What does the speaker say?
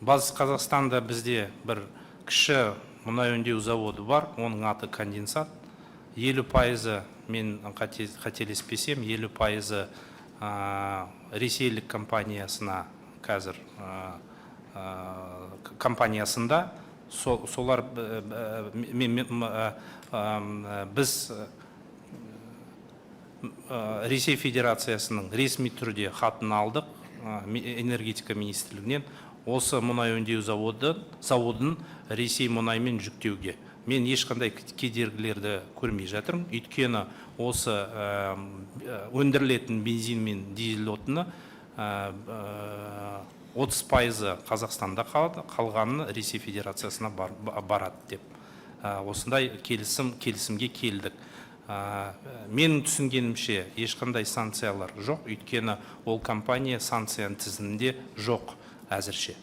Батыс Қазақстанда бізде бір кіші мұнай өңдеу заводы бар, оның аты конденсат. 50%, мен қателеспесем, 50% ресейлік компаниясына қазір компаниясында, солар біз Ресей Федерациясының ресми түрде хатын алдық энергетика министрлігінен осы мұнай өңдеу заводын Ресей мұнаймен жүктеуге. Мен ешқандай кедергілерді көрмей жатырмын. Өйткені осы өндірілетін бензин мен дизель отыны 30% Қазақстанда қалады, қалғаны Ресей Федерациясына барады деп. Осындай келісімге келдік. Менің түсінгенімше ешқандай санкциялар жоқ, өйткені ол компания санкцияның тізімінде жоқ әзірше.